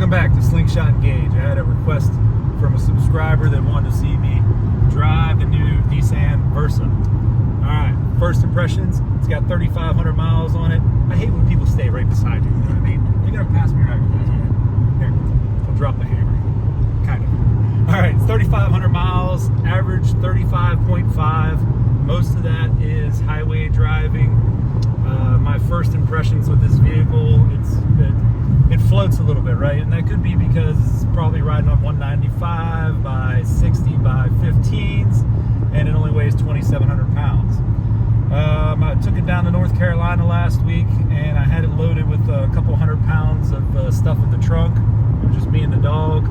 Welcome back to Slingshot Engage. I had a request from a subscriber that wanted to see me drive the new Nissan Versa. Alright, first impressions, it's got 3,500 miles on it. I hate when people stay right beside you, you know what I mean? You're going to pass me right here. I'll drop the hammer. Kind of. Alright, it's 3,500 miles, average 35.5. Most of that is highway driving. My first impressions with this vehicle, it floats a little bit, right? And that could be because it's probably riding on 195 by 60 by 15s, and it only weighs 2,700 pounds. I took it down to North Carolina last week, and I had it loaded with a couple 100 pounds of stuff in the trunk, just me and the dog,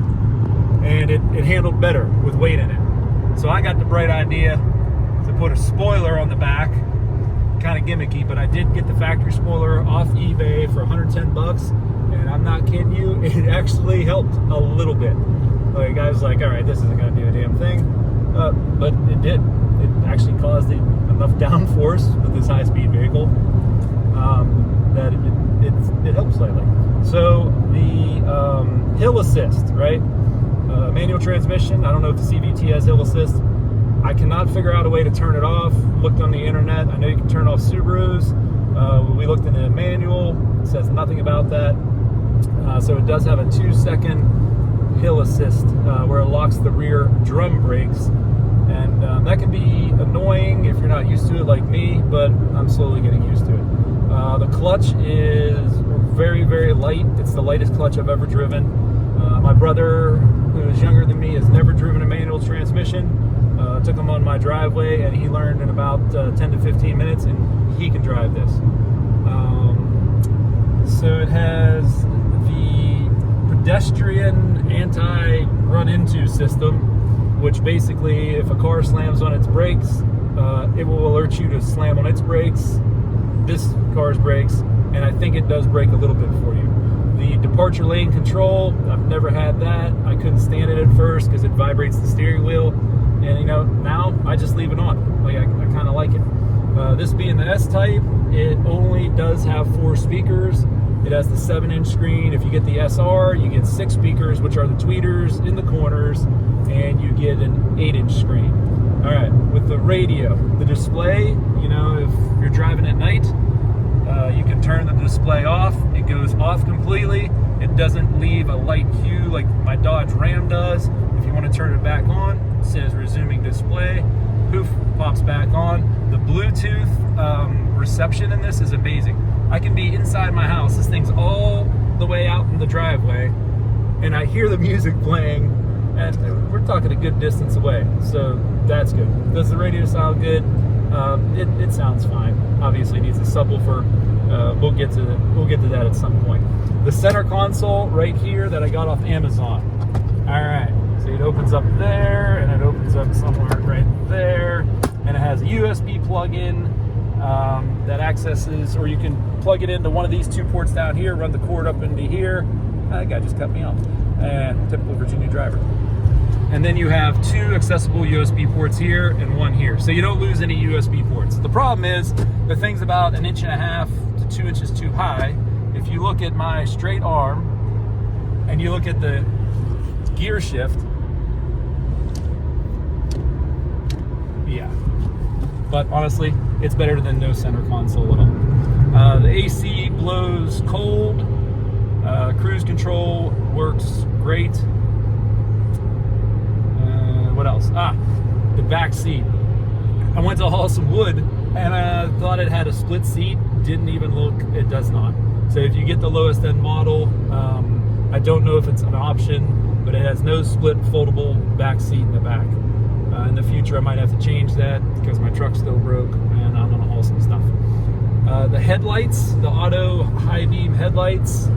and it handled better with weight in it. So I got the bright idea to put a spoiler on the back. Kind of gimmicky, but I did get the factory spoiler off eBay for 110 bucks, and I'm not kidding you, it actually helped a little bit. Like, I was like, all right, this isn't going to do a damn thing, but it did. It actually caused enough downforce with this high-speed vehicle that it helped slightly. So the hill assist, right? Manual transmission. I don't know if the CVT has hill assist. I cannot figure out a way to turn it off. Looked on the internet. I know you can turn off Subarus. We looked in the manual. It says nothing about that. So it does have a 2-second hill assist where it locks the rear drum brakes. And that can be annoying if you're not used to it like me, but I'm slowly getting used to it. The clutch is very, very light. It's the lightest clutch I've ever driven. My brother, who is younger than me, has never driven a manual transmission. Took him on my driveway, and he learned in about 10 to 15 minutes, and he can drive this. So it has the pedestrian anti-run-into system, which basically, if a car slams on its brakes, it will alert you to slam on its brakes, this car's brakes, and I think it does brake a little bit for you. The departure lane control, I've never had that. I couldn't stand it at first because it vibrates the steering wheel. And you know, now I just leave it on. Like, I kind of like it. This being the S-Type, it only does have 4 speakers. It has the 7-inch screen. If you get the SR, you get 6 speakers, which are the tweeters in the corners, and you get an 8-inch screen. All right, with the radio, the display, you know, if you're driving at night, you can turn the display off. It goes off completely. It doesn't leave a light hue like my Dodge Ram does. If you want to turn it back on, it says resuming display. Poof, pops back on. The Bluetooth reception in this is amazing. I can be inside my house. This thing's all the way out in the driveway, and I hear the music playing, and we're talking a good distance away. So that's good. Does the radio sound good? It sounds fine. Obviously, it needs a subwoofer. We'll get to that at some point. The center console right here that I got off Amazon. All right, so it opens up there, and it opens up somewhere right there, and it has a USB plug-in that accesses, or you can plug it into one of these 2 ports down here, run the cord up into here. That guy just cut me off. Typical Virginia driver. And then you have 2 accessible USB ports here and 1 here. So you don't lose any USB ports. The problem is the thing's about 1.5 inches to 2 inches too high. If you look at my straight arm and you look at the gear shift, yeah. But honestly, it's better than no center console at all. The AC blows cold. Cruise control works great. What else? The back seat. I went to haul some wood, and I thought it had a split seat. Didn't even look. It does not. So if you get the lowest end model, I don't know if it's an option, but it has no split foldable back seat in the back. In the future, I might have to change that because my truck's still broke, and I'm gonna haul some stuff. The headlights, the auto high beam headlights,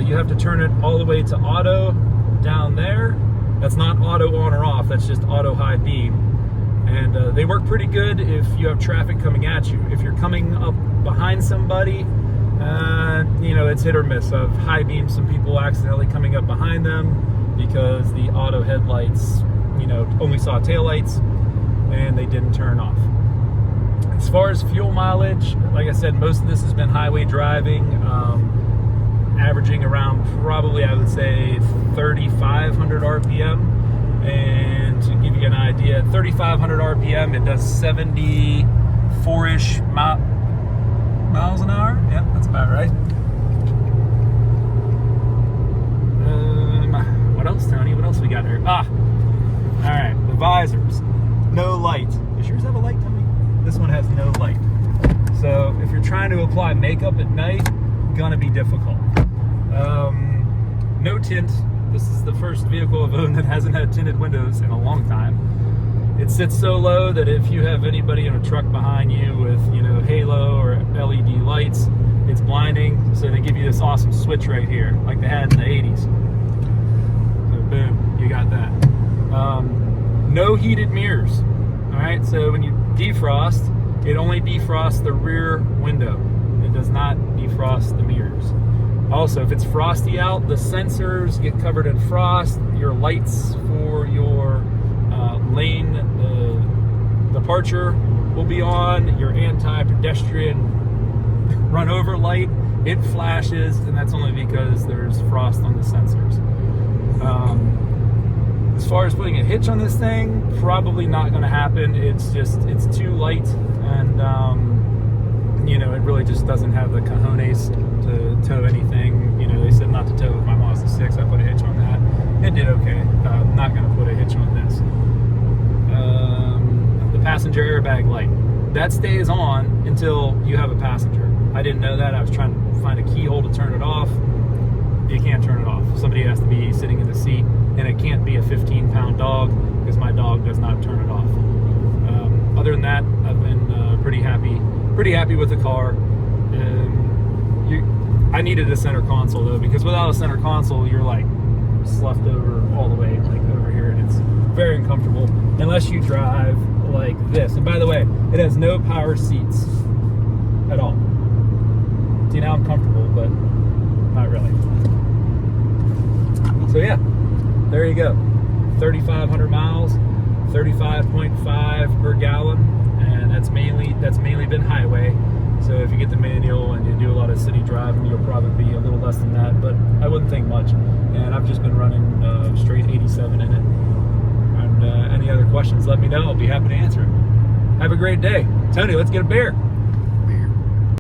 you have to turn it all the way to auto down there. That's not auto on or off, that's just auto high beam. And they work pretty good if you have traffic coming at you. If you're coming up behind somebody, you know, it's hit or miss. I've high beamed some people accidentally coming up behind them because the auto headlights, you know, only saw taillights and they didn't turn off. As far as fuel mileage, like I said, most of this has been highway driving, averaging around probably, I would say, 3,500 RPM. And to give you an idea, at 3,500 RPM, it does 74-ish miles an hour. Yeah, that's about right. What else, Tony? What else we got here? All right, the visors. No light. Does yours have a light, Tony? This one has no light. So if you're trying to apply makeup at night, gonna be difficult. No tint. This is the first vehicle I've owned that hasn't had tinted windows in a long time. It sits so low that if you have anybody in a truck behind you with, you know, halo or LED lights, it's blinding. So they give you this awesome switch right here, like they had in the 80s. So boom, you got that. No heated mirrors. All right, so when you defrost, it only defrosts the rear window. It does not defrost the mirrors. Also, if it's frosty out, the sensors get covered in frost. Your lights for your lane departure will be on. Your anti-pedestrian run over light, it flashes, and that's only because there's frost on the sensors. As far as putting a hitch on this thing, probably not going to happen. It's too light, and you know, it really just doesn't have the cojones to tow anything. You know, they said not to tow with my Mazda 6. I put a hitch on that. It did okay. I'm not going to put a hitch on this. The passenger airbag light, that stays on until you have a passenger. I didn't know that. I was trying to find a keyhole to turn it off. You can't turn it off. Somebody has to be sitting in the seat, and it can't be a 15-pound dog because my dog does not turn it off. Other than that, I've been pretty happy with the car. I needed a center console though, because without a center console, you're like sloughed over all the way, like over here, and it's very uncomfortable unless you drive like this. And by the way, it has no power seats at all. See, now I'm comfortable, but not really. So yeah, there you go. 3,500 miles, 35.5 per gallon, and that's mainly been highway. So if you get the manual and you do a lot of city driving, you'll probably be a little less than that, but I wouldn't think much. And I've just been running straight 87 in it. And any other questions, let me know. I'll be happy to answer it. Have a great day. Tony, let's get a beer.